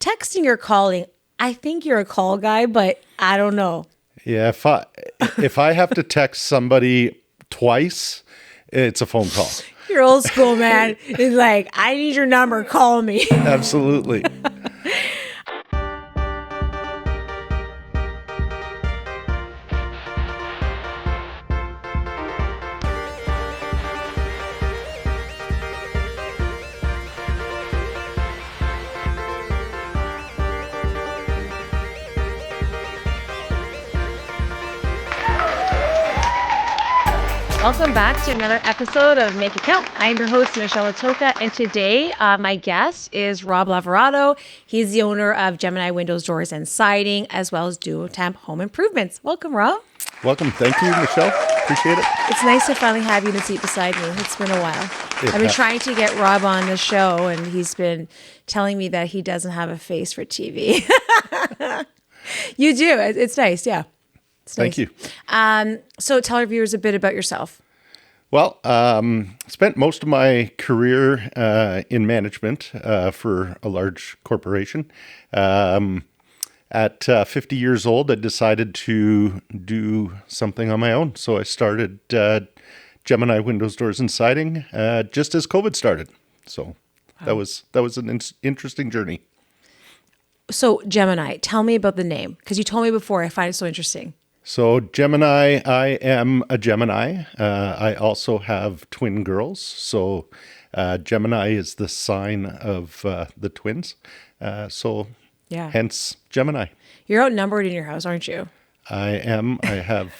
texting or calling, I think you're a call guy, but I don't know. Yeah, if I have to text somebody twice, it's a phone call. You're old school, man. It's like, I need your number, call me. Absolutely. Welcome back to another episode of Make It Count. I'm your host, Michelle Latocha, and today my guest is Rob Lavorato. He's the owner of Gemini Windows, Doors, and Siding, as well as DuoTemp Home Improvements. Welcome, Rob. Welcome. Thank you, Michelle. Appreciate it. It's nice to finally have you in the seat beside me. It's been a while. Yeah. I've been trying to get Rob on the show, and he's been telling me that he doesn't have a face for TV. You do. It's nice, yeah. Thank you. So tell our viewers a bit about yourself. Well, spent most of my career in management for a large corporation. At 50 years old, I decided to do something on my own. So I started Gemini Windows, Doors, and Siding just as COVID started. So that was an interesting journey. So Gemini, tell me about the name, because you told me before. I find it so interesting. So Gemini, I am a Gemini. I also have twin girls. So Gemini is the sign of the twins. Hence Gemini. You're outnumbered in your house, aren't you? I am. I have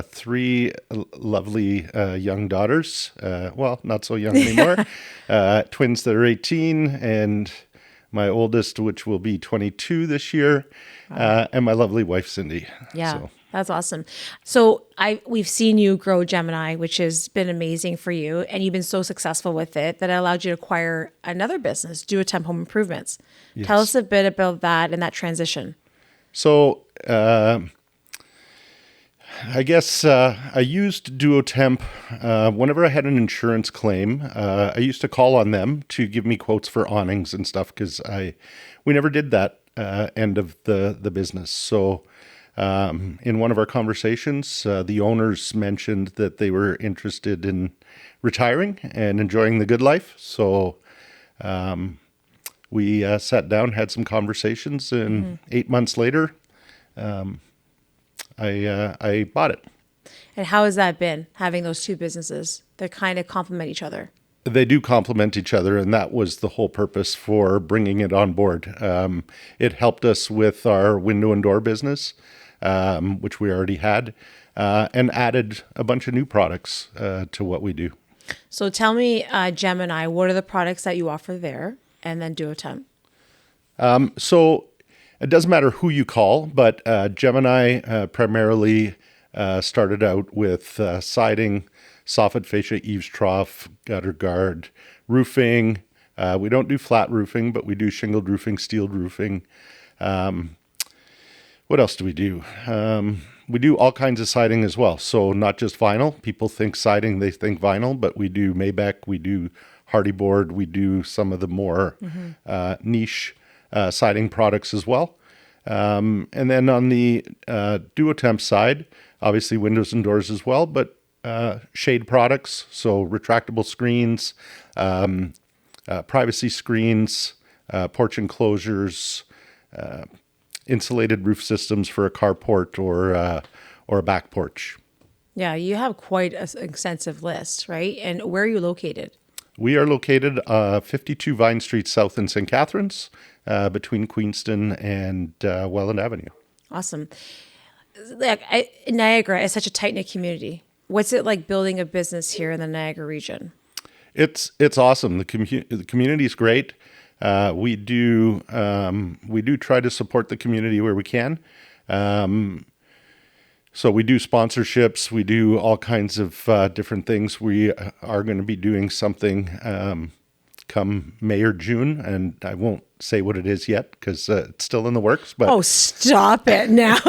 three lovely young daughters. Well, not so young anymore. Twins that are 18 and my oldest, which will be 22 this year, and my lovely wife, Cindy. Yeah. So. That's awesome. So we've seen you grow Gemini, which has been amazing for you, and you've been so successful with it that it allowed you to acquire another business, DuoTemp Home Improvements. Yes. Tell us a bit about that and that transition. So I guess I used DuoTemp whenever I had an insurance claim. I used to call on them to give me quotes for awnings and stuff because we never did that end of the business. So in one of our conversations, the owners mentioned that they were interested in retiring and enjoying the good life. So we sat down, had some conversations, and 8 months later, I bought it. And how has that been, having those two businesses that kind of complement each other? They do complement each other, and that was the whole purpose for bringing it on board. It helped us with our window and door business, which we already had, and added a bunch of new products to what we do. So tell me, Gemini, what are the products that you offer there, and then DuoTemp? So it doesn't matter who you call, but Gemini primarily started out with siding, soffit fascia, eaves trough, gutter guard, roofing. We don't do flat roofing, but we do shingled roofing, steeled roofing. What else do we do? We do all kinds of siding as well. So not just vinyl. People think siding, they think vinyl, but we do Maybach, we do Hardy board, we do some of the more niche siding products as well. And then on the DuoTemp side, obviously windows and doors as well, but shade products, so retractable screens, privacy screens, porch enclosures, insulated roof systems for a carport or a back porch. Yeah, you have quite an extensive list, right? And where are you located? We are located 52 Vine Street South in St. Catharines, between Queenston and Welland Avenue. Awesome. Niagara is such a tight-knit community. What's it like building a business here in the Niagara region? It's awesome. The community is great. We do try to support the community where we can. So we do sponsorships. We do all kinds of different things. We are going to be doing something come May or June, and I won't say what it is yet because it's still in the works. But stop it now.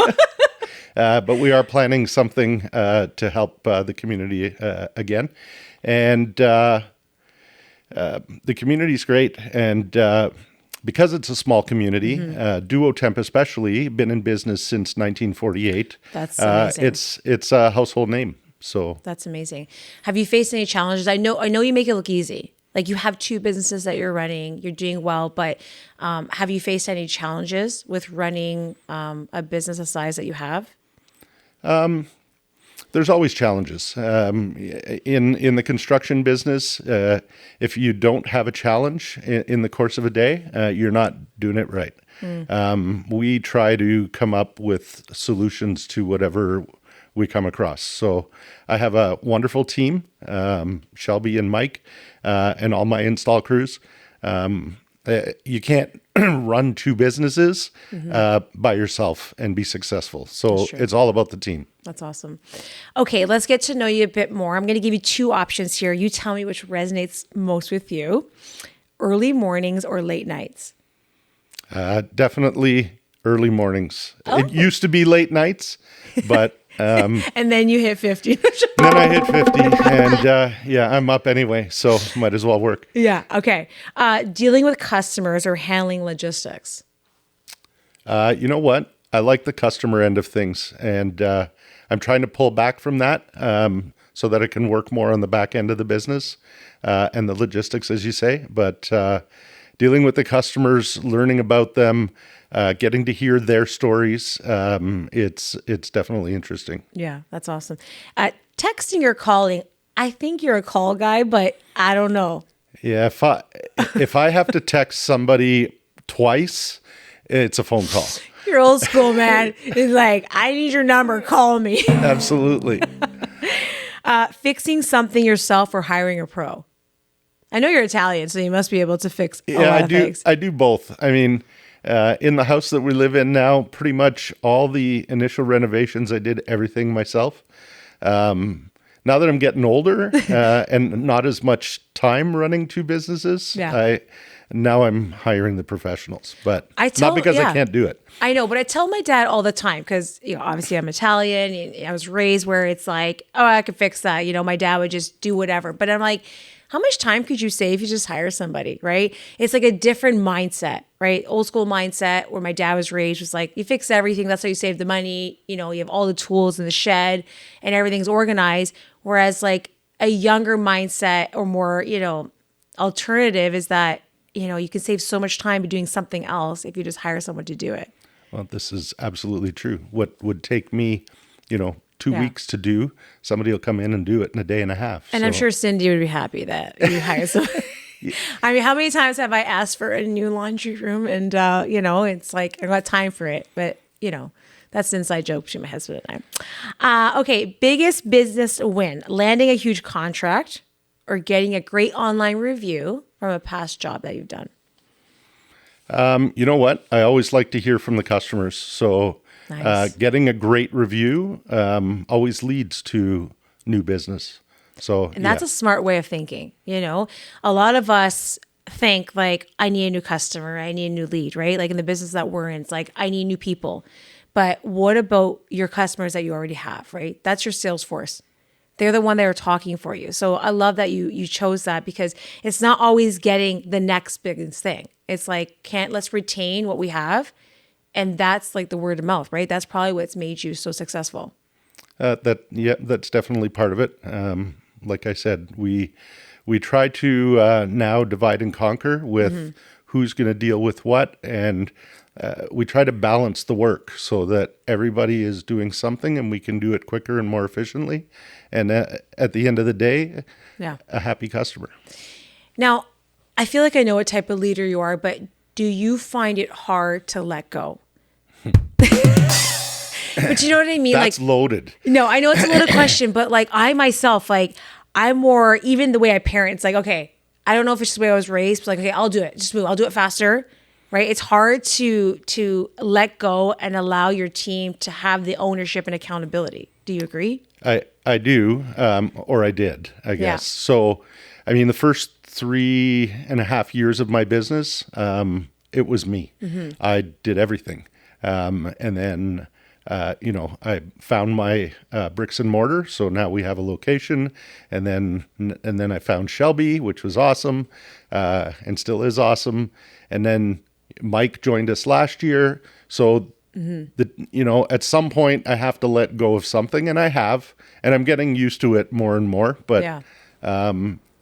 But we are planning something to help the community again. And the community is great. And because it's a small community, DuoTemp especially, been in business since 1948. That's amazing. It's a household name. So That's amazing. Have you faced any challenges? I know you make it look easy. Like you have two businesses that you're running, you're doing well, but have you faced any challenges with running a business the size that you have? there's always challenges in the construction business. If you don't have a challenge in the course of a day, you're not doing it right. We try to come up with solutions to whatever we come across. So I have a wonderful team, Shelby and Mike, and all my install crews. You can't run two businesses by yourself and be successful. So it's all about the team. That's awesome. Okay, let's get to know you a bit more. I'm going to give you two options here. You tell me which resonates most with you. Early mornings or late nights? Definitely early mornings. It used to be late nights, but... and then you hit 50. Then I hit 50 and I'm up anyway, so might as well work. Yeah, okay. Dealing with customers or handling logistics? You know what? I like the customer end of things, and I'm trying to pull back from that so that I can work more on the back end of the business and the logistics, as you say. But dealing with the customers, learning about them, getting to hear their stories, it's definitely interesting. Yeah, that's awesome. Texting or calling, I think you're a call guy, but I don't know. Yeah, if I have to text somebody twice, it's a phone call. You're old school, man. It's like, I need your number, call me. Absolutely. Fixing something yourself or hiring a pro? I know you're Italian, so you must be able to fix a lot of things. I do both. I mean, in the house that we live in now, pretty much all the initial renovations, I did everything myself. Now that I'm getting older and not as much time running two businesses, now I'm hiring the professionals, but not because I can't do it. I know, but I tell my dad all the time because, obviously I'm Italian. And I was raised where it's like, oh, I could fix that. My dad would just do whatever. But I'm like, how much time could you save if you just hire somebody, right? It's like a different mindset, right? Old school mindset where my dad was raised was like, you fix everything. That's how you save the money. You have all the tools in the shed and everything's organized. Whereas like a younger mindset or more, alternative is that, you can save so much time by doing something else if you just hire someone to do it. Well, this is absolutely true. What would take me, 2 weeks to do, somebody will come in and do it in a day and a half. And I'm sure Cindy would be happy that you hire somebody. I mean, how many times have I asked for a new laundry room and, it's like, I got time for it. But, that's an inside joke between my husband and I. Okay, biggest business win, landing a huge contract or getting a great online review from a past job that you've done? You know what? I always like to hear from the customers. So nice. Getting a great review always leads to new business. And that's a smart way of thinking. A lot of us think like, I need a new customer, I need a new lead, right? Like in the business that we're in, it's like, I need new people. But what about your customers that you already have, right? That's your sales force. They're the one that are talking for you. So I love that you chose that because it's not always getting the next biggest thing. It's like, let's retain what we have. And that's like the word of mouth, right? That's probably what's made you so successful. That's definitely part of it. Like I said, we try to now divide and conquer with who's going to deal with what. And we try to balance the work so that everybody is doing something and we can do it quicker and more efficiently. And at the end of the day, a happy customer. Now, I feel like I know what type of leader you are, but do you find it hard to let go? But you know what I mean? That's like, loaded. No, I know it's a loaded question, but like I myself, like I'm more, even the way I parent, it's like, okay, I don't know if it's just the way I was raised, but like, okay, I'll do it. Just move. I'll do it faster. Right? It's hard to let go and allow your team to have the ownership and accountability. Do you agree? I do, or I did, I guess. Yeah. So, I mean, the first 3.5 years of my business, it was me. I did everything. And then, I found my bricks and mortar. So now we have a location. And then I found Shelby, which was awesome, and still is awesome. And then Mike joined us last year. So, at some point I have to let go of something, and I have, and I'm getting used to it more and more. But Yeah.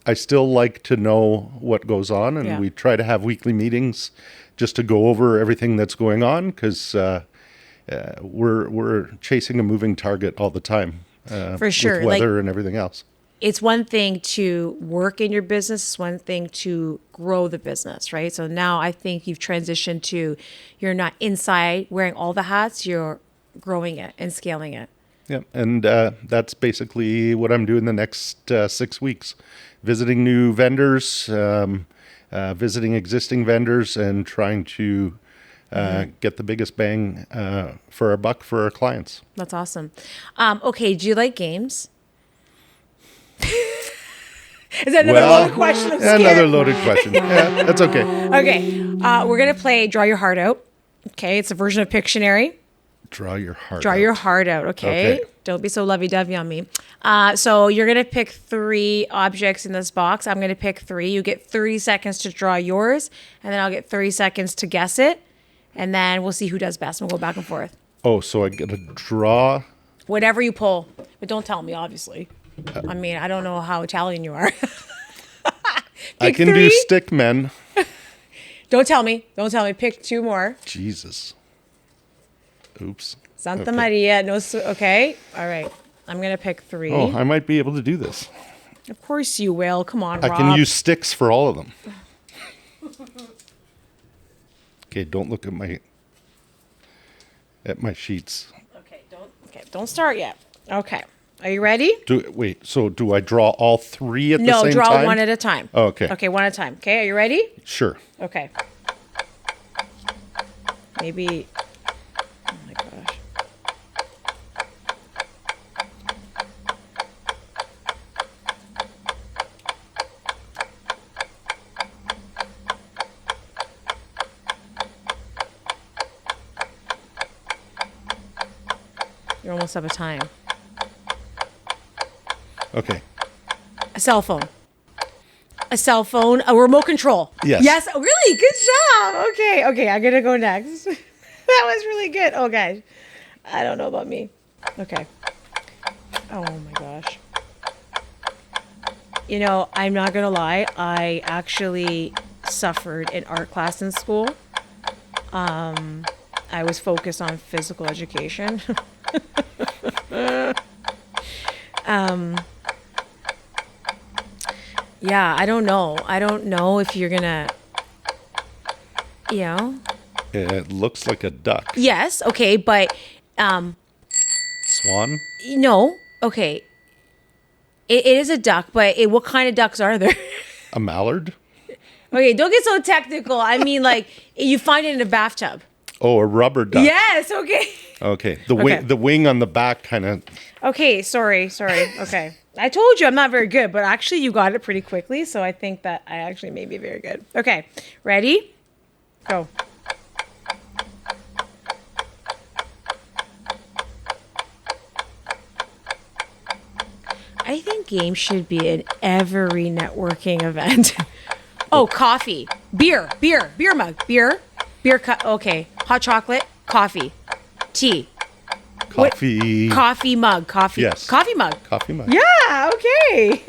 I still like to know what goes on, and Yeah. we try to have weekly meetings just to go over everything that's going on, because we're chasing a moving target all the time. For sure. With weather and everything else. It's one thing to work in your business, it's one thing to grow the business, right? So now I think you've transitioned to, you're not inside wearing all the hats, you're growing it and scaling it. Yeah, and that's basically what I'm doing the next 6 weeks. Visiting new vendors, visiting existing vendors, and trying to get the biggest bang for our buck for our clients. That's awesome. Okay, do you like games? Is that another loaded question? I'm scared. Another loaded question. Yeah, that's okay. Okay, we're going to play Draw Your Heart Out. Okay, it's a version of Pictionary. Draw your heart Draw out. your heart out, okay? Don't be so lovey-dovey on me. So you're going to pick 3 objects in this box. I'm going to pick 3. You get 30 seconds to draw yours, and then I'll get 30 seconds to guess it, and then we'll see who does best. We'll go back and forth. Oh, so I got to draw. Whatever you pull, but don't tell me, obviously. I mean, I don't know how Italian you are. I can 3. do stick men. Don't tell me. Don't tell me. Pick 2 more. Jesus. Oops. Santa Okay. Maria. No. Okay. All right. I'm going to pick 3. Oh, I might be able to do this. Of course you will. Come on, I Rob. can use sticks for all of them. Okay, don't look at my sheets. Okay, don't start yet. Okay. Are you ready? So do I draw all 3 at the same time? No, draw one at a time. Oh, okay. Okay, one at a time. Okay, are you ready? Sure. Okay. Maybe. Oh my gosh. You're almost out of time. Okay. A cell phone. A cell phone. A remote control. Yes. Yes. Oh, really? Good job. Okay. I'm going to go next. That was really good. Oh, gosh. I don't know about me. Okay. Oh, my gosh. You know, I'm not going to lie. I actually suffered in art class in school. I was focused on physical education. Yeah, I don't know. I don't know if you're gonna, you know. It looks like a duck. Yes, okay, but Swan? no, okay. It is a duck, but what kind of ducks are there? A mallard? Okay, don't get so technical. I mean, like, you find it in a bathtub. Oh, a rubber duck. Yes, okay. Okay. Okay. The wing on the back kind of. Okay, sorry. Okay. I told you I'm not very good, but actually you got it pretty quickly, so I think that I actually may be very good. Okay, ready? Go. I think games should be in every networking event. Oh, coffee, beer mug, beer cup. Okay, hot chocolate, coffee, tea, coffee mug, coffee. Yes. Coffee mug. Coffee mug. Yeah. Okay.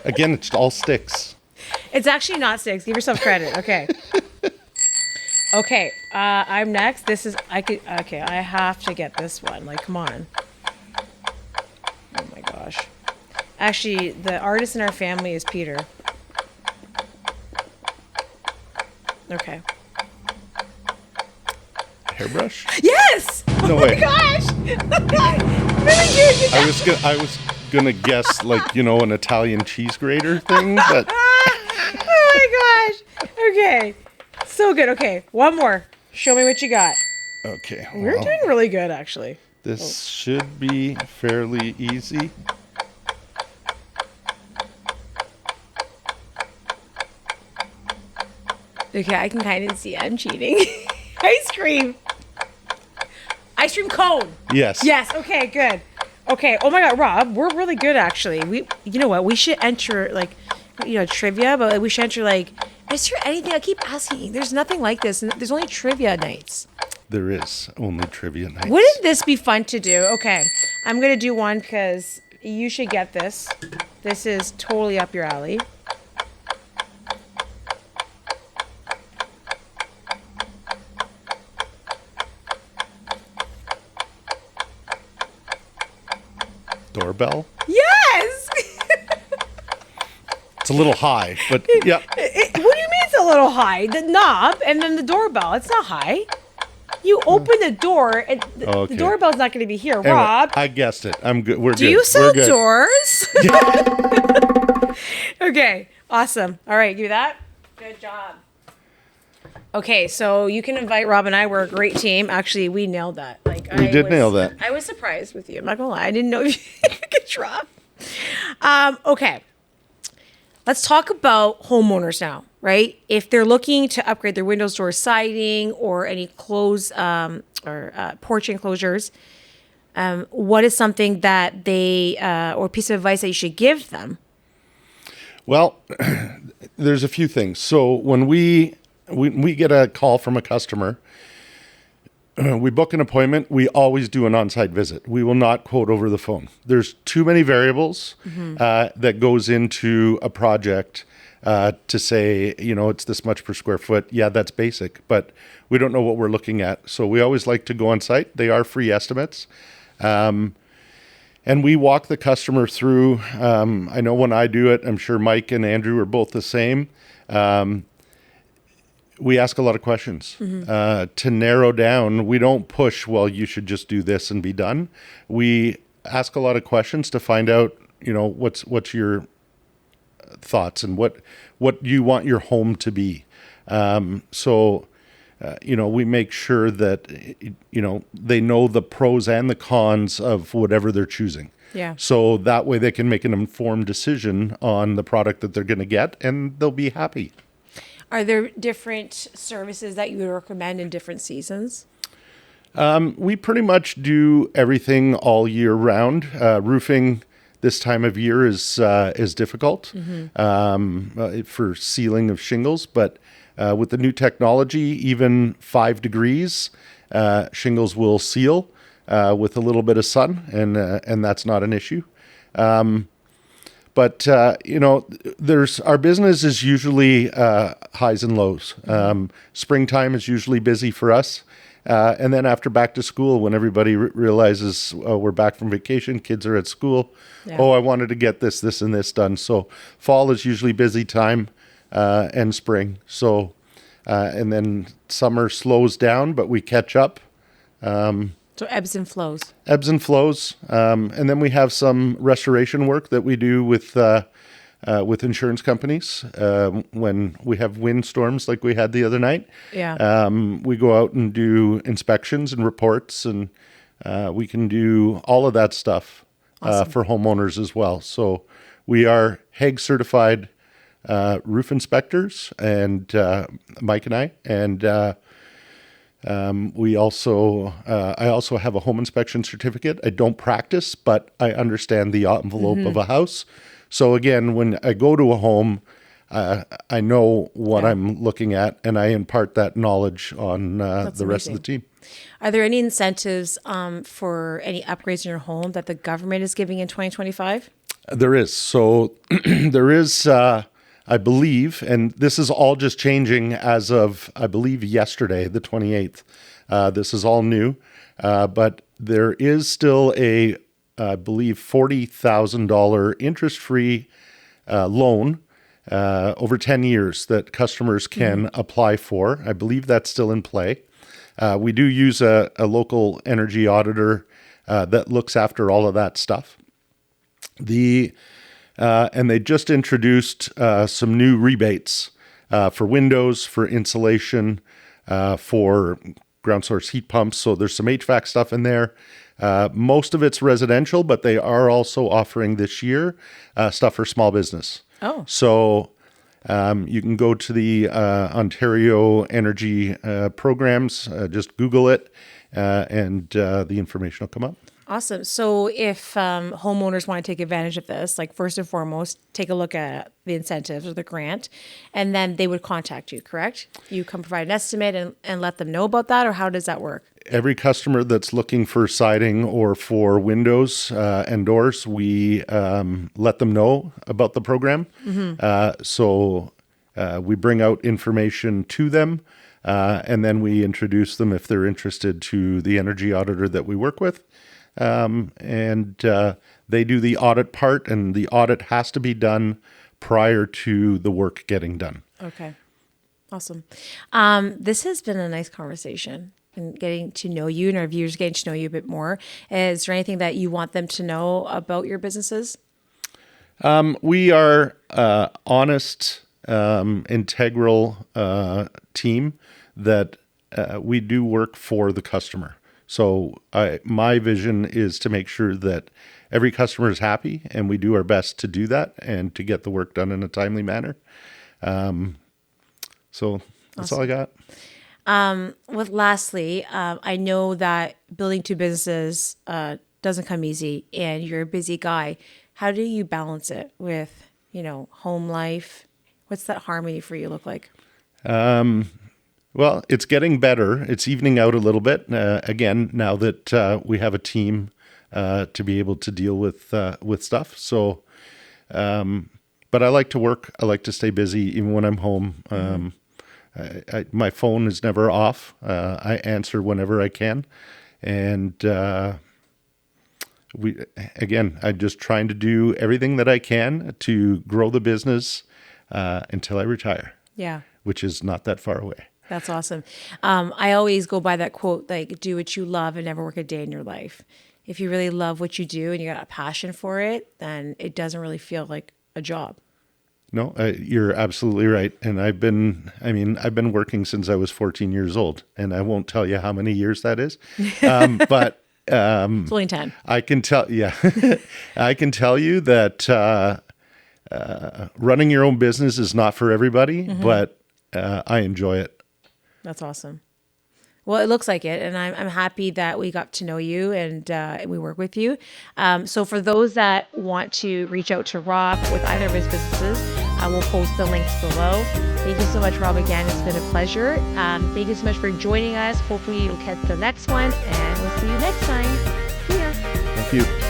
Again, it's all sticks. It's actually not 6. Give yourself credit. Okay. Okay. I'm next. Okay. I have to get this one. Like, come on. Oh my gosh. Actually, the artist in our family is Peter. Okay. Hairbrush? Yes! No Oh way. my gosh! Really good. I was gonna guess like an Italian cheese grater thing, but Oh my gosh. Okay. So good. Okay. One more. Show me what you got. okay. We're doing really good, actually. This should be fairly easy. Okay, I can kind of see I'm cheating. Ice cream. Ice cream cone. Yes. Yes. Okay, good. Okay. Oh my God, Rob, we're really good actually. You know what? We should enter like, trivia, but we should enter like Is there anything? I keep asking. There's nothing like this. And there's only trivia nights. There is only trivia nights. Wouldn't this be fun to do? Okay, I'm going to do one because you should get this. This is totally up your alley. Doorbell? Yes! It's a little high, but yeah. What do you mean it's a little high? The knob and then the doorbell. It's not high. You open the door and the doorbell's not going to be here. Anyway, Rob. I guessed it. I'm good. We're good. Do you sell We're good. doors? Okay, awesome. All right, do that. Good job. Okay, so you can invite Rob and I. We're a great team. Actually, we nailed that. We did nail that. I was surprised with you. I'm not gonna lie. I didn't know you could drop. Okay, let's talk about homeowners now, right? If they're looking to upgrade their windows, door siding, or any porch enclosures, what is something that they or piece of advice that you should give them? Well, there's a few things. So when we get a call from a customer, we book an appointment, we always do an on-site visit. We will not quote over the phone. There's too many variables that goes into a project to say, it's this much per square foot. Yeah, that's basic, but we don't know what we're looking at. So we always like to go on site. They are free estimates. And we walk the customer through. I know when I do it, I'm sure Mike and Andrew are both the same. We ask a lot of questions to narrow down. We don't push, well, you should just do this and be done. We ask a lot of questions to find out, what's your thoughts and what you want your home to be. We make sure that, they know the pros and the cons of whatever they're choosing. Yeah. So that way they can make an informed decision on the product that they're going to get and they'll be happy. Are there different services that you would recommend in different seasons? We pretty much do everything all year round. Roofing this time of year is difficult for sealing of shingles, but with the new technology, even 5 degrees, shingles will seal with a little bit of sun, and that's not an issue. But our business is usually highs and lows. Springtime is usually busy for us. And then after back to school, when everybody realizes we're back from vacation, kids are at school. Yeah. I wanted to get this and this done. So fall is usually busy time and spring. So, and then summer slows down, but we catch up. So ebbs and flows. Ebbs and flows. And then we have some restoration work that we do with insurance companies when we have windstorms like we had the other night. Yeah. We go out and do inspections and reports, and we can do all of that stuff for homeowners as well. So we are HAG certified roof inspectors, and Mike and I, and I also have a home inspection certificate. I don't practice, but I understand the envelope of a house. So again, when I go to a home, I know what I'm looking at, and I impart that knowledge on the rest of the team. Are there any incentives for any upgrades in your home that the government is giving in 2025? There is. So there is, I believe, and this is all just changing as of, I believe, yesterday, the 28th. This is all new, but there is still I believe, $40,000 interest-free loan over 10 years that customers can apply for. I believe that's still in play. We do use a local energy auditor that looks after all of that stuff. And they just introduced some new rebates for windows, for insulation, for ground source heat pumps. So there's some HVAC stuff in there. Most of it's residential, but they are also offering this year stuff for small business. Oh. So you can go to the Ontario Energy programs, just Google it, and the information will come up. Awesome. So if homeowners want to take advantage of this, like first and foremost, take a look at the incentives or the grant, and then they would contact you, correct? You can provide an estimate and let them know about that, or how does that work? Every customer that's looking for siding or for windows and doors, we let them know about the program. So we bring out information to them, and then we introduce them, if they're interested, to the energy auditor that we work with. And they do the audit part, and the audit has to be done prior to the work getting done. Okay. Awesome. This has been a nice conversation and getting to know you, and our viewers getting to know you a bit more. Is there anything that you want them to know about your businesses? We are honest, integral team that we do work for the customer. So my vision is to make sure that every customer is happy, and we do our best to do that and to get the work done in a timely manner. So that's all I got. Lastly, I know that building two businesses doesn't come easy, and you're a busy guy. How do you balance it with, home life? What's that harmony for you look like? Well, it's getting better. It's evening out a little bit. Again, now that we have a team to be able to deal with stuff. So, but I like to work. I like to stay busy even when I'm home. My phone is never off. I answer whenever I can. And I'm just trying to do everything that I can to grow the business until I retire. Yeah. Which is not that far away. That's awesome. I always go by that quote, like, do what you love and never work a day in your life. If you really love what you do and you got a passion for it, then it doesn't really feel like a job. No, you're absolutely right. And I've been working since I was 14 years old, and I won't tell you how many years that is. But it's only 10. I can tell you that running your own business is not for everybody, but I enjoy it. That's awesome. Well, it looks like it, and I'm happy that we got to know you and we work with you. So for those that want to reach out to Rob with either of his businesses, I will post the links below. Thank you so much, Rob, again. It's been a pleasure. Thank you so much for joining us. Hopefully you'll catch the next one, and we'll see you next time. See ya. Thank you.